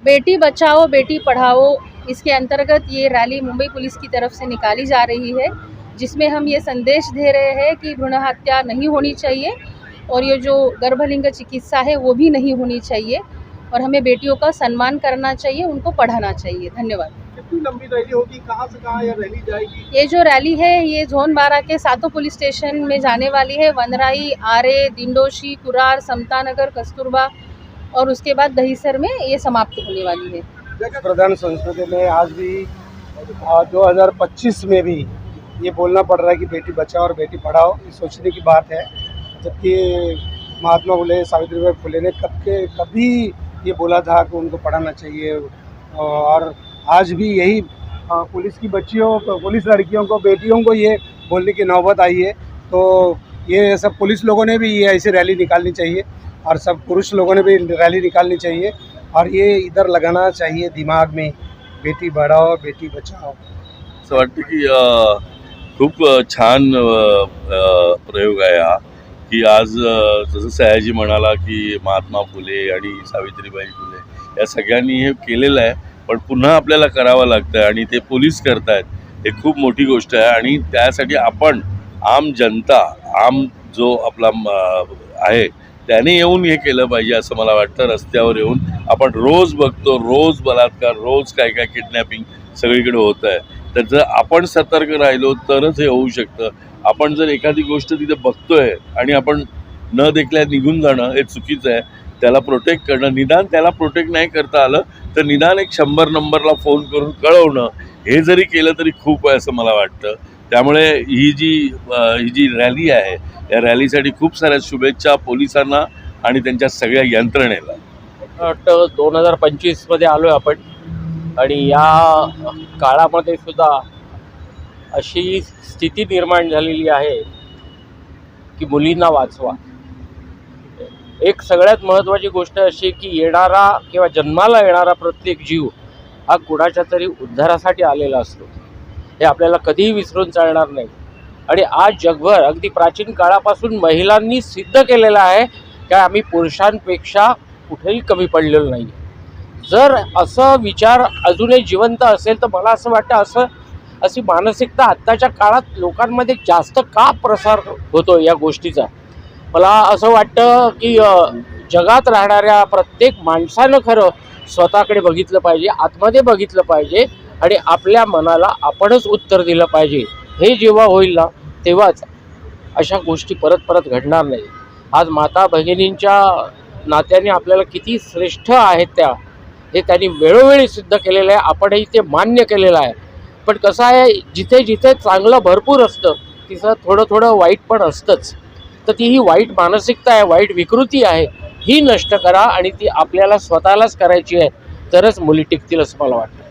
बेटी बचाओ बेटी पढ़ाओ, इसके अंतर्गत ये रैली मुंबई पुलिस की तरफ से निकाली जा रही है, जिसमें हम ये संदेश दे रहे हैं कि भ्रूण हत्या नहीं होनी चाहिए और ये जो गर्भलिंग चिकित्सा है वो भी नहीं होनी चाहिए और हमें बेटियों का सम्मान करना चाहिए, उनको पढ़ाना चाहिए। धन्यवाद। कितनी लंबी रैली होगी, कहाँ से कहाँ यह रैली जाएगी? ये जो रैली है ये जोन 12 के सातों पुलिस स्टेशन में जाने वाली है। वनराई, आरे, दिंडोशी, कुरार, समता नगर, कस्तूरबा और उसके बाद दहीसर में ये समाप्त होने वाली है। प्रधान संस्कृति में आज भी 2025 में भी ये बोलना पड़ रहा है कि बेटी बचाओ और बेटी पढ़ाओ, ये सोचने की बात है। जबकि महात्मा फुले, सावित्रीबाई फुले ने कभी ये बोला था कि उनको पढ़ाना चाहिए, और आज भी यही पुलिस की बच्चियों को, पुलिस लड़कियों को, बेटियों को ये बोलने की नौबत आई है। तो ये सब पुलिस लोगों ने भी ये ऐसी रैली निकालनी चाहिए और सब पुरुष लोगों ने भी रैली निकालनी चाहिए और ये इधर लगाना चाहिए दिमाग में, बेटी पढ़ाओ बेटी बचाओ। असं वाटतं की खूप छान प्रयोग आहे हा, की आज जसं सयाजी म्हणाला की महात्मा फुले आणि सावित्रीबाई फुले या सगळ्यांनी हे केलेलं आहे, पण पुन्हा आपल्याला करावं लागतं आणि ते पोलीस करतायत, हे खूप मोठी गोष्ट आहे। आणि त्यासाठी आपण आम जनता, आम जो आपला आहे त्याने येऊन हे केलं पाहिजे असं मला वाटतं। रस्त्यावर येऊन आपण रोज बघतो, रोज बलात्कार, रोज काय काय किडनॅपिंग सगळीकडे होत आहे, तर जर आपण सतर्क राहिलो तरच हे होऊ शकतं। आपण जर एखादी गोष्ट तिथे बघतोय आणि आपण न देखल्या निघून जाणं हे चुकीचं आहे। त्याला प्रोटेक्ट करणं, निदान त्याला प्रोटेक्ट नाही करता आलं तर निदान एक 100 नंबरला फोन करून कळवणं, हे जरी केलं तरी खूप आहे असं मला वाटतं। त्यामुळे ही जी रॅली आहे, या रॅलीसाठी खूप साऱ्या शुभेच्छा पोलिसांना आणि त्यांच्या सगळ्या यंत्रणेला। वाटतं 2025 मध्ये आलोय आपण आणि या काळामध्ये सुद्धा अशी स्थिती निर्माण झालेली आहे की मुलींना वाचवा। एक सगळ्यात महत्त्वाची गोष्ट अशी की येणारा किंवा जन्माला येणारा प्रत्येक जीव हा कुणाच्या तरी उद्धारासाठी आलेला असतो, हे आपल्याला कधीही विसरून चालणार नाही। आणि आज जगभर अगदी प्राचीन काळापासून महिलांनी सिद्ध केलेलं आहे की आम्ही पुरुषांपेक्षा कुठेही कमी पडलेलो नाही। जर असं विचार अजूनही जिवंत असेल तर मला असं वाटतं अशी मानसिकता आत्ताच्या काळात लोकांमध्ये जास्त का प्रसार होतो या गोष्टीचा। मला असं वाटतं की जगात राहणाऱ्या प्रत्येक माणसानं खरं स्वतःकडे बघितलं पाहिजे, आतमध्ये बघितलं पाहिजे आणि आपल्या मनाला आपणच उत्तर दिलं पाहिजे। हे जेव्हा होईल ना तेव्हाच अशा गोष्टी परत परत घडणार नाही। आज माता भगिनींच्या नात्याने आपल्याला किती श्रेष्ठ आहेत त्या, हे त्यांनी वेळोवेळी सिद्ध केलेलं आहे, आपणही ते मान्य केलेलं आहे। पण कसं आहे, जिथे जिथे चांगलं भरपूर असतं तिथं थोडं थोडं वाईट पण असतंच। तर ती ही वाईट मानसिकता आहे, वाईट विकृती आहे, ही नष्ट करा आणि ती आपल्याला स्वतःलाच करायची आहे, तरच मुली टिकतील असं मला वाटतं।